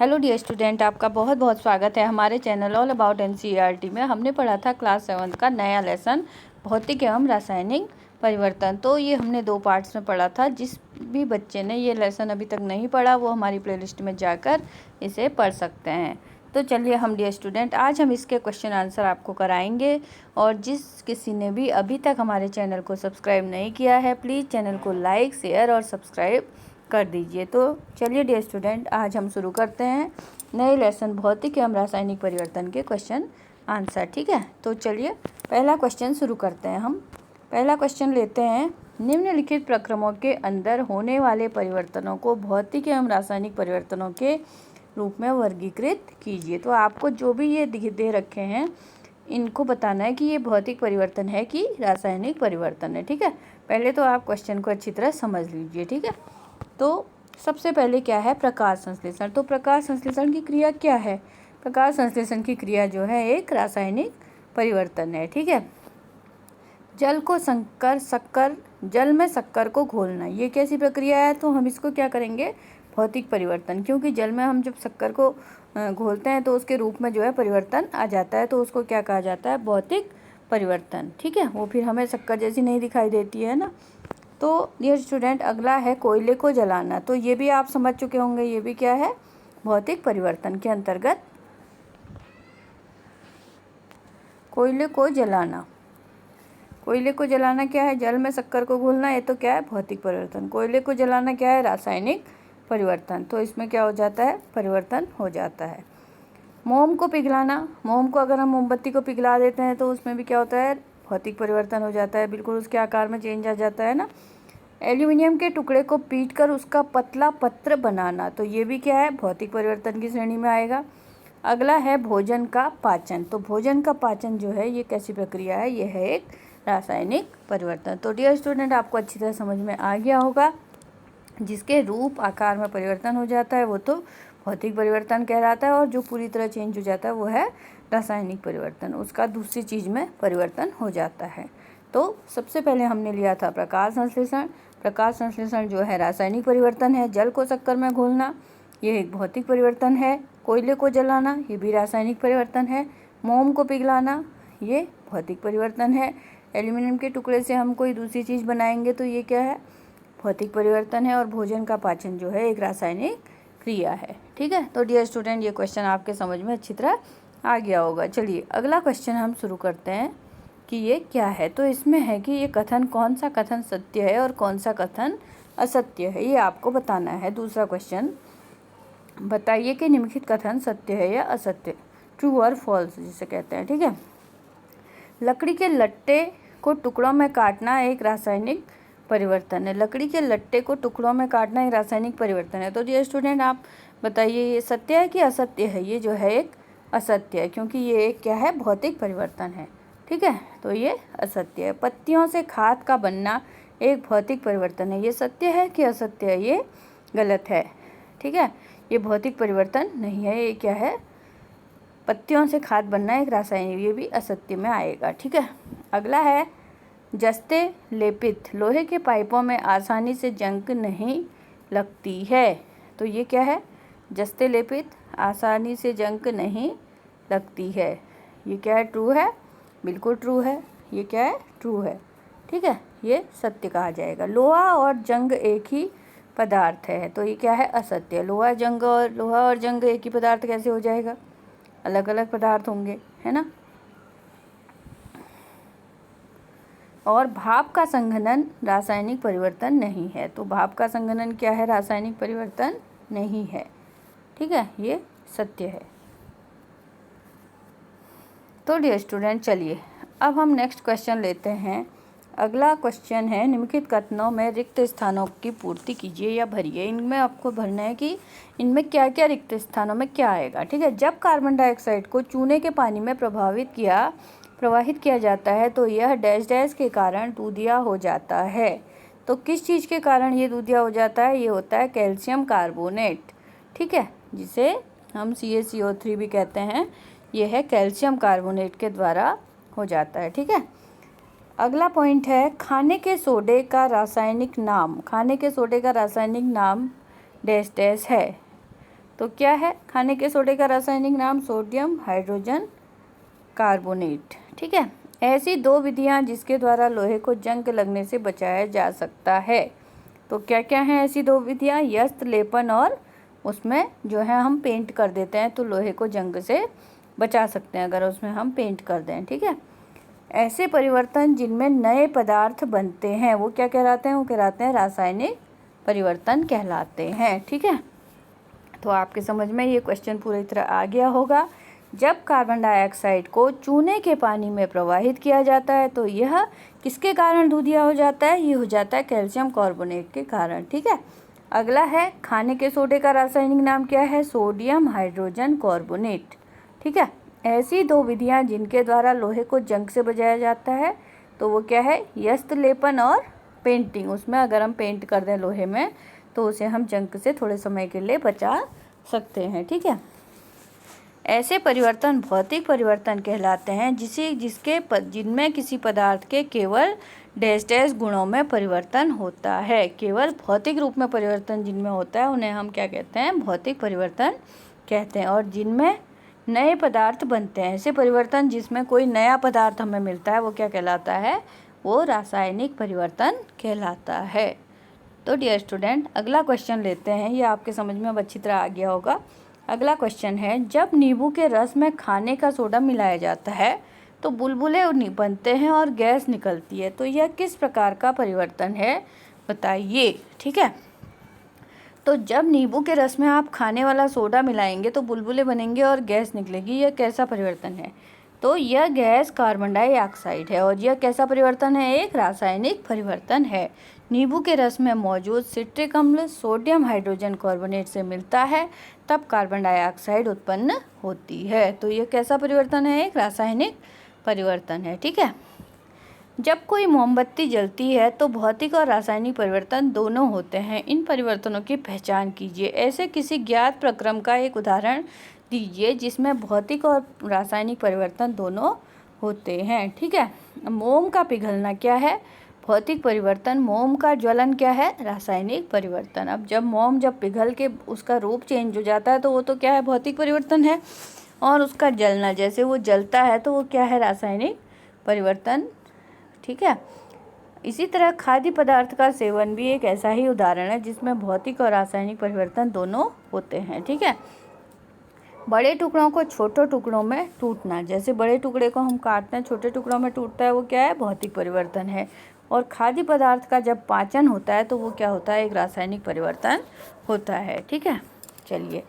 Hello dear student, आपका बहुत बहुत स्वागत है हमारे चैनल ऑल अबाउट एनसीईआरटी में। हमने पढ़ा था क्लास 7 का नया लेसन भौतिक एवं रासायनिक परिवर्तन। तो ये हमने 2 पार्ट्स में पढ़ा था। जिस भी बच्चे ने ये लेसन अभी तक नहीं पढ़ा वो हमारी प्लेलिस्ट में जाकर इसे पढ़ सकते हैं। तो चलिए हम डियर स्टूडेंट आज हम इसके क्वेश्चन आंसर आपको कराएंगे। और जिस किसी ने भी अभी तक हमारे चैनल को सब्सक्राइब नहीं किया है प्लीज़ चैनल को लाइक शेयर और सब्सक्राइब कर दीजिए। तो चलिए डियर स्टूडेंट आज हम शुरू करते हैं नए लेसन भौतिक एवं रासायनिक परिवर्तन के क्वेश्चन आंसर। ठीक है, तो चलिए पहला क्वेश्चन शुरू करते हैं। हम पहला क्वेश्चन लेते हैं, निम्नलिखित प्रक्रमों के अंदर होने वाले परिवर्तनों को भौतिक एवं रासायनिक परिवर्तनों के रूप में वर्गीकृत कीजिए। तो आपको जो भी ये दे रखे हैं इनको बताना है कि ये भौतिक परिवर्तन है कि रासायनिक परिवर्तन है। ठीक है, पहले तो आप क्वेश्चन को अच्छी तरह समझ लीजिए। ठीक है, तो सबसे पहले क्या है प्रकाश संश्लेषण। तो प्रकाश संश्लेषण की क्रिया क्या है? प्रकाश संश्लेषण की क्रिया जो है एक रासायनिक परिवर्तन है। ठीक है, जल को जल में शक्कर को घोलना, ये कैसी प्रक्रिया है? तो हम इसको क्या करेंगे भौतिक परिवर्तन, क्योंकि जल में हम जब शक्कर को घोलते हैं तो उसके रूप में जो है परिवर्तन आ जाता है, तो उसको क्या कहा जाता है भौतिक परिवर्तन। ठीक है, वो फिर हमें शक्कर जैसी नहीं दिखाई देती है ना। तो डियर स्टूडेंट अगला है कोयले को जलाना। तो ये भी आप समझ चुके होंगे, ये भी क्या है भौतिक परिवर्तन के अंतर्गत कोयले को जलाना। कोयले को जलाना क्या है? जल में शक्कर को घोलना, ये तो क्या है भौतिक परिवर्तन। कोयले को जलाना क्या है? रासायनिक परिवर्तन। तो इसमें क्या हो जाता है परिवर्तन हो जाता है। मोम को पिघलाना, मोम को अगर हम मोमबत्ती को पिघला देते हैं तो उसमें भी क्या होता है भौतिक परिवर्तन हो जाता है, बिल्कुल उसके आकार में चेंज आ जाता है ना। एल्यूमिनियम के टुकड़े को पीटकर उसका पतला पत्र बनाना, तो ये भी क्या है भौतिक परिवर्तन की श्रेणी में आएगा। अगला है भोजन का पाचन। तो भोजन का पाचन जो है ये कैसी प्रक्रिया है? ये है एक रासायनिक परिवर्तन। तो डियर स्टूडेंट आपको अच्छी तरह समझ में आ गया होगा, जिसके रूप आकार में परिवर्तन हो जाता है वो तो भौतिक परिवर्तन कहलाता है, और जो पूरी तरह चेंज हो जाता है वो है रासायनिक परिवर्तन, उसका दूसरी चीज़ में परिवर्तन हो जाता है। तो सबसे पहले हमने लिया था प्रकाश संश्लेषण। प्रकाश संश्लेषण जो है रासायनिक परिवर्तन है। जल को शक्कर में घोलना ये एक भौतिक परिवर्तन है। कोयले को जलाना ये भी रासायनिक परिवर्तन है। मोम को पिघलाना ये भौतिक परिवर्तन है। एल्यूमिनियम के टुकड़े से हम कोई दूसरी चीज़ बनाएंगे तो ये क्या है भौतिक परिवर्तन है। और भोजन का पाचन जो है एक रासायनिक क्रिया है। ठीक है, तो डियर स्टूडेंट ये क्वेश्चन आपके समझ में अच्छी तरह आ गया होगा। चलिए अगला क्वेश्चन हम शुरू करते हैं कि ये क्या है। तो इसमें है कि ये कथन कौन सा कथन सत्य है और कौन सा कथन असत्य है, ये आपको बताना है। दूसरा क्वेश्चन, बताइए कि निम्नलिखित कथन सत्य है या असत्य, ट्रू और फॉल्स जिसे कहते हैं। ठीक है, लकड़ी के लट्टे को टुकड़ों में काटना एक रासायनिक परिवर्तन है। लकड़ी के लट्टे को टुकड़ों में काटना एक रासायनिक परिवर्तन है। तो डियर स्टूडेंट आप बताइए ये सत्य है कि असत्य है? ये जो है एक असत्य है, क्योंकि ये एक क्या है भौतिक परिवर्तन है। ठीक है, तो ये असत्य है। पत्तियों से खाद का बनना एक भौतिक परिवर्तन है। ये सत्य है कि असत्य है? ये गलत है। ठीक है, ये भौतिक परिवर्तन नहीं है, ये क्या है पत्तियों से खाद बनना एक रासायनिक, ये भी असत्य में आएगा। ठीक है, अगला है जस्ते लेपित लोहे के पाइपों में आसानी से जंग नहीं लगती है। तो ये क्या है जस्ते लेपित आसानी से जंग नहीं लगती है, ये क्या है ट्रू है? बिल्कुल ट्रू है। ये क्या है ट्रू है। ठीक है, ये सत्य कहा जाएगा। लोहा और जंग एक ही पदार्थ है, तो ये क्या है असत्य। लोहा और जंग एक ही पदार्थ कैसे हो जाएगा? अलग अलग पदार्थ होंगे, है ना। और भाप का संघनन रासायनिक परिवर्तन नहीं है। तो भाप का संघनन क्या है? रासायनिक परिवर्तन नहीं है। ठीक है, ये सत्य है। तो डियर स्टूडेंट चलिए अब हम नेक्स्ट क्वेश्चन लेते हैं। अगला क्वेश्चन है, निम्नलिखित कथनों में रिक्त स्थानों की पूर्ति कीजिए या भरिए। इनमें आपको भरना है कि इनमें क्या क्या रिक्त स्थानों में क्या आएगा। ठीक है, जब कार्बन डाइऑक्साइड को चूने के पानी में प्रवाहित किया जाता है तो यह डैश डैश के कारण दूधिया हो जाता है। तो किस चीज़ के कारण ये दूधिया हो जाता है? ये होता है कैल्शियम कार्बोनेट। ठीक है, जिसे हम CaCO3 भी कहते हैं, ये है कैल्शियम कार्बोनेट के द्वारा हो जाता है। ठीक है, अगला पॉइंट है खाने के सोडे का रासायनिक नाम। खाने के सोडे का रासायनिक नाम डैश डैश है। तो क्या है खाने के सोडे का रासायनिक नाम? Sodium hydrogen carbonate. ठीक है, ऐसी दो विधियां जिसके द्वारा लोहे को जंग लगने से बचाया जा सकता है। तो क्या क्या हैं ऐसी दो विधियां? यस्त लेपन और उसमें जो है हम पेंट कर देते हैं तो लोहे को जंग से बचा सकते हैं अगर उसमें हम पेंट कर दें। ठीक है, ऐसे परिवर्तन जिनमें नए पदार्थ बनते हैं वो क्या कहलाते हैं? वो कहलाते हैं रासायनिक परिवर्तन कहलाते हैं। ठीक है, तो आपके समझ में ये क्वेश्चन पूरी तरह आ गया होगा। जब कार्बन डाइऑक्साइड को चूने के पानी में प्रवाहित किया जाता है तो यह किसके कारण दूधिया हो जाता है? ये हो जाता है कैल्शियम कार्बोनेट के कारण। ठीक है, अगला है खाने के सोडे का रासायनिक नाम क्या है? Sodium hydrogen carbonate. ठीक है, ऐसी दो विधियां जिनके द्वारा लोहे को जंग से बचाया जाता है तो वो क्या है? यस्त लेपन और पेंटिंग। उसमें अगर हम पेंट कर दें लोहे में तो उसे हम जंग से थोड़े समय के लिए बचा सकते हैं। ठीक है, ऐसे परिवर्तन भौतिक परिवर्तन कहलाते हैं जिनमें किसी पदार्थ के केवल डैश डैश गुणों में परिवर्तन होता है। केवल भौतिक रूप में परिवर्तन जिनमें होता है उन्हें हम क्या कहते हैं? भौतिक परिवर्तन कहते हैं। और जिनमें नए पदार्थ बनते हैं, ऐसे परिवर्तन जिसमें कोई नया पदार्थ हमें मिलता है वो क्या कहलाता है? वो रासायनिक परिवर्तन कहलाता है। तो डियर स्टूडेंट, अगला क्वेश्चन लेते हैं। ये आपके समझ में अब अच्छी तरह आ गया होगा। अगला क्वेश्चन है, जब नींबू के रस में खाने का सोडा मिलाया जाता है तो बुलबुले बनते हैं और गैस निकलती है, तो यह किस प्रकार का परिवर्तन है? बताइए। ठीक है, तो जब नींबू के रस में आप खाने वाला सोडा मिलाएंगे तो बुलबुले बनेंगे और गैस निकलेगी, यह कैसा परिवर्तन है? तो यह गैस कार्बन डाइऑक्साइड है। और यह कैसा परिवर्तन है? एक रासायनिक परिवर्तन है। नींबू के रस में मौजूद सिट्रिक अम्ल सोडियम हाइड्रोजन कार्बोनेट से मिलता है, तब कार्बन डाइऑक्साइड उत्पन्न होती है। तो यह कैसा परिवर्तन है? एक रासायनिक परिवर्तन है। ठीक है, जब कोई मोमबत्ती जलती है तो भौतिक और रासायनिक परिवर्तन दोनों होते हैं। इन परिवर्तनों की पहचान कीजिए। ऐसे किसी ज्ञात प्रक्रम का एक उदाहरण दीजिए जिसमें भौतिक और रासायनिक परिवर्तन दोनों होते हैं। ठीक है, मोम का पिघलना क्या है? भौतिक परिवर्तन। मोम का ज्वलन क्या है? रासायनिक परिवर्तन। अब जब मोम पिघल के उसका रूप चेंज हो जाता है तो वो तो क्या है? भौतिक परिवर्तन है। और उसका जलना, जैसे वो जलता है तो वो क्या है? रासायनिक परिवर्तन। ठीक है, इसी तरह खाद्य पदार्थ का सेवन भी एक ऐसा ही उदाहरण है जिसमें भौतिक और रासायनिक परिवर्तन दोनों होते हैं। ठीक है, बड़े टुकड़ों को छोटे टुकड़ों में टूटना, जैसे बड़े टुकड़े को हम काटते हैं छोटे टुकड़ों में टूटता है, वो क्या है? भौतिक परिवर्तन है। और खाद्य पदार्थ का जब पाचन होता है तो वो क्या होता है? एक रासायनिक परिवर्तन होता है। ठीक है, चलिए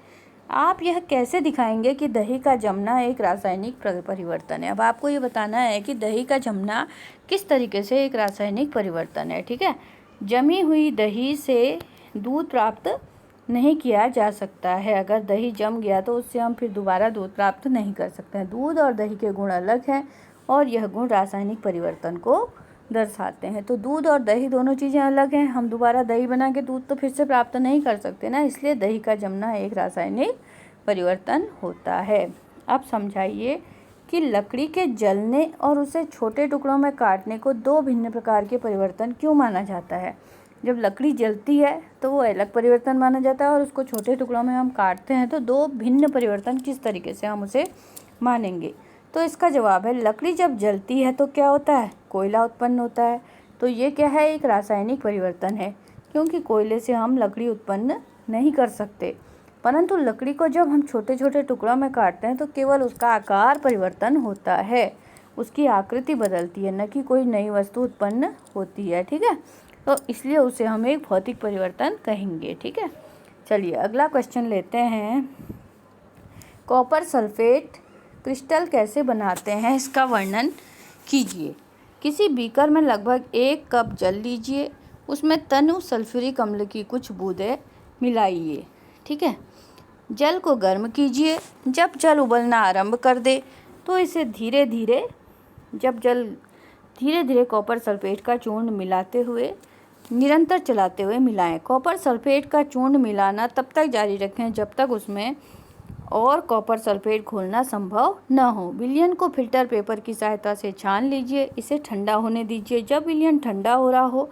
आप यह कैसे दिखाएंगे कि दही का जमना एक रासायनिक परिवर्तन है? अब आपको ये बताना है कि दही का जमना किस तरीके से एक रासायनिक परिवर्तन है। ठीक है, जमी हुई दही से दूध प्राप्त नहीं किया जा सकता है। अगर दही जम गया तो उससे हम फिर दोबारा दूध प्राप्त नहीं कर सकते हैं। दूध और दही के गुण अलग हैं और यह गुण रासायनिक परिवर्तन को दर्शाते हैं। तो दूध और दही दोनों चीज़ें अलग हैं। हम दोबारा दही बना के दूध तो फिर से प्राप्त नहीं कर सकते ना, इसलिए दही का जमना एक रासायनिक परिवर्तन होता है। अब समझाइए कि लकड़ी के जलने और उसे छोटे टुकड़ों में काटने को दो भिन्न प्रकार के परिवर्तन क्यों माना जाता है? जब लकड़ी जलती है तो वो अलग परिवर्तन माना जाता है और उसको छोटे टुकड़ों में हम काटते हैं तो दो भिन्न परिवर्तन किस तरीके से हम उसे मानेंगे? तो इसका जवाब है, लकड़ी जब जलती है तो क्या होता है? कोयला उत्पन्न होता है। तो ये क्या है? एक रासायनिक परिवर्तन है, क्योंकि कोयले से हम लकड़ी उत्पन्न नहीं कर सकते। परंतु लकड़ी को जब हम छोटे छोटे टुकड़ों में काटते हैं तो केवल उसका आकार परिवर्तन होता है, उसकी आकृति बदलती है, न कि कोई नई वस्तु उत्पन्न होती है। ठीक है, तो इसलिए उसे हम एक भौतिक परिवर्तन कहेंगे। ठीक है, चलिए अगला क्वेश्चन लेते हैं। कॉपर सल्फेट क्रिस्टल कैसे बनाते हैं, इसका वर्णन कीजिए। किसी बीकर में लगभग 1 कप जल लीजिए, उसमें तनु सल्फ्यूरिक अम्ल की कुछ बूंदें मिलाइए। ठीक है, जल को गर्म कीजिए। जब जल उबलना आरंभ कर दे तो इसे धीरे धीरे कॉपर सल्फेट का चूर्ण मिलाते हुए निरंतर चलाते हुए मिलाएं। कॉपर सल्फेट का चूर्ण मिलाना तब तक जारी रखें जब तक उसमें और कॉपर सल्फेट घोलना संभव न हो। विलयन को फिल्टर पेपर की सहायता से छान लीजिए, इसे ठंडा होने दीजिए। जब विलयन ठंडा हो रहा हो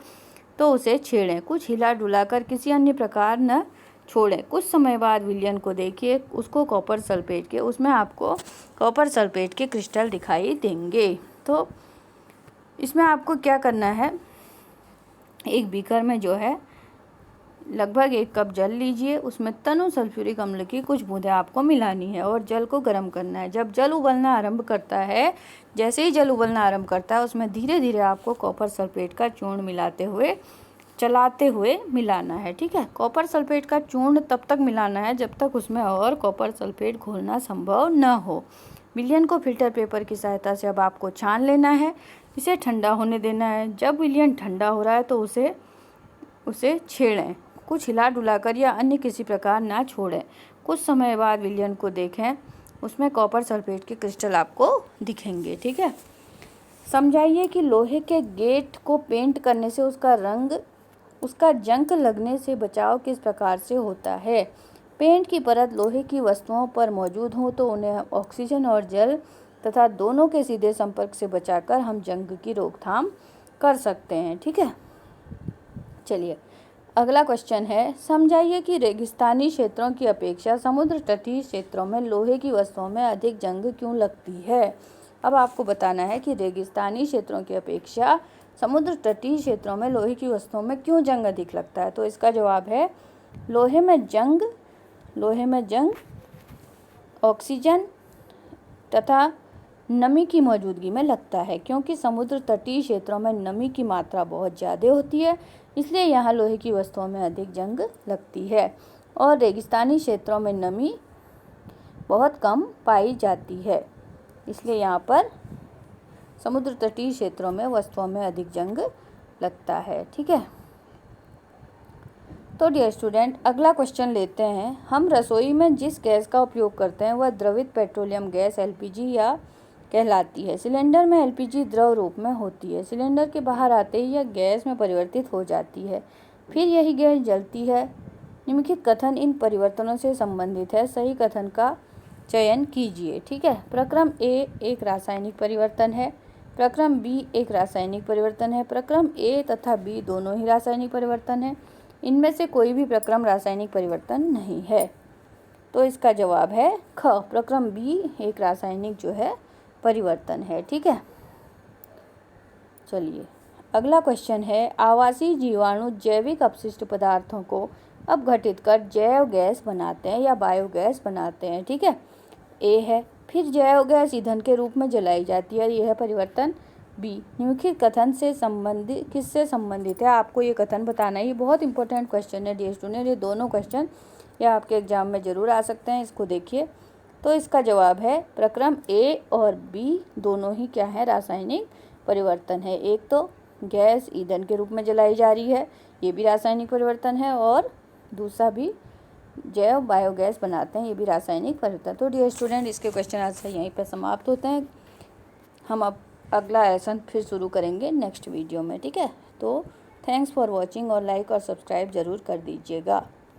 तो उसे छेड़ें, कुछ हिला डुला कर किसी अन्य प्रकार न छोड़ें। कुछ समय बाद विलयन को देखिए, उसको कॉपर सल्फेट के, उसमें आपको कॉपर सल्फेट के क्रिस्टल दिखाई देंगे। तो इसमें आपको क्या करना है, एक बीकर में जो है लगभग 1 कप जल लीजिए, उसमें तनु सल्फ्यूरिक अम्ल की कुछ बूंदें आपको मिलानी है और जल को गर्म करना है। जब जल उबलना आरंभ करता है, जैसे ही जल उबलना आरंभ करता है, उसमें धीरे धीरे आपको कॉपर सल्फेट का चूर्ण चलाते हुए मिलाना है। ठीक है, कॉपर सल्फेट का चूर्ण तब तक मिलाना है जब तक उसमें और कॉपर सल्फेट घोलना संभव न हो। विलयन को फिल्टर पेपर की सहायता से अब आपको छान लेना है, इसे ठंडा होने देना है। जब विलयन ठंडा हो रहा है तो उसे छेड़ें, कुछ हिला डुलाकर या अन्य किसी प्रकार ना छोड़ें। कुछ समय बाद विलयन को देखें, उसमें कॉपर सल्फेट के क्रिस्टल आपको दिखेंगे। ठीक है, समझाइए कि लोहे के गेट को पेंट करने से उसका जंग लगने से बचाव किस प्रकार से होता है। पेंट की परत लोहे की वस्तुओं पर मौजूद हो तो उन्हें ऑक्सीजन और जल तथा दोनों के सीधे संपर्क से बचाकर हम जंग की रोकथाम कर सकते हैं। ठीक है, चलिए अगला क्वेश्चन है, समझाइए कि रेगिस्तानी क्षेत्रों की अपेक्षा समुद्र तटीय क्षेत्रों में लोहे की वस्तुओं में अधिक जंग क्यों लगती है। अब आपको बताना है कि रेगिस्तानी क्षेत्रों की अपेक्षा समुद्र तटीय क्षेत्रों में लोहे की वस्तुओं में क्यों जंग अधिक लगता है। तो इसका जवाब है, लोहे में जंग ऑक्सीजन तथा नमी की मौजूदगी में लगता है, क्योंकि समुद्र तटीय क्षेत्रों में नमी की मात्रा बहुत ज़्यादा होती है, इसलिए यहाँ लोहे की वस्तुओं में अधिक जंग लगती है। और रेगिस्तानी क्षेत्रों में नमी बहुत कम पाई जाती है, इसलिए यहाँ पर समुद्र तटीय क्षेत्रों में वस्तुओं में अधिक जंग लगता है। ठीक है, तो डियर स्टूडेंट अगला क्वेश्चन लेते हैं। हम रसोई में जिस गैस का उपयोग करते हैं वह द्रवित पेट्रोलियम गैस एलपीजी या कहलाती है। सिलेंडर में एलपीजी द्रव रूप में होती है। सिलेंडर के बाहर आते ही यह गैस में परिवर्तित हो जाती है, फिर यही गैस जलती है। निम्नलिखित कथन इन परिवर्तनों से संबंधित है, सही कथन का चयन कीजिए। ठीक है, प्रक्रम ए एक रासायनिक परिवर्तन है, प्रक्रम बी एक रासायनिक परिवर्तन है, प्रक्रम ए तथा बी दोनों ही रासायनिक परिवर्तन है, इनमें से कोई भी प्रक्रम रासायनिक परिवर्तन नहीं है। तो इसका जवाब है ख, प्रक्रम बी एक रासायनिक जो है परिवर्तन है। ठीक है, चलिए अगला क्वेश्चन है, आवासीय जीवाणु जैविक अपशिष्ट पदार्थों को अपघटित कर जैव गैस बनाते हैं या बायोगैस बनाते हैं। ठीक है, ए है। फिर जैव गैस ईंधन के रूप में जलाई जाती है, यह है परिवर्तन बी। निम्नलिखित कथन से संबंधित किससे संबंधित है, आपको ये कथन बताना है। ये बहुत इंपॉर्टेंट क्वेश्चन है डियर स्टूडेंट, ये दोनों क्वेश्चन ये आपके एग्जाम में जरूर आ सकते हैं, इसको देखिए। तो इसका जवाब है प्रक्रम ए और बी दोनों ही क्या है, रासायनिक परिवर्तन है। एक तो गैस ईंधन के रूप में जलाई जा रही है, ये भी रासायनिक परिवर्तन है, और दूसरा भी जैव बायोगैस बनाते हैं, ये भी रासायनिक परिवर्तन। तो डियर स्टूडेंट इसके क्वेश्चन आंसर यहीं पर समाप्त होते हैं। हम अब अगला लेसन फिर शुरू करेंगे नेक्स्ट वीडियो में। ठीक है, तो थैंक्स फॉर वॉचिंग और लाइक और सब्सक्राइब ज़रूर कर दीजिएगा।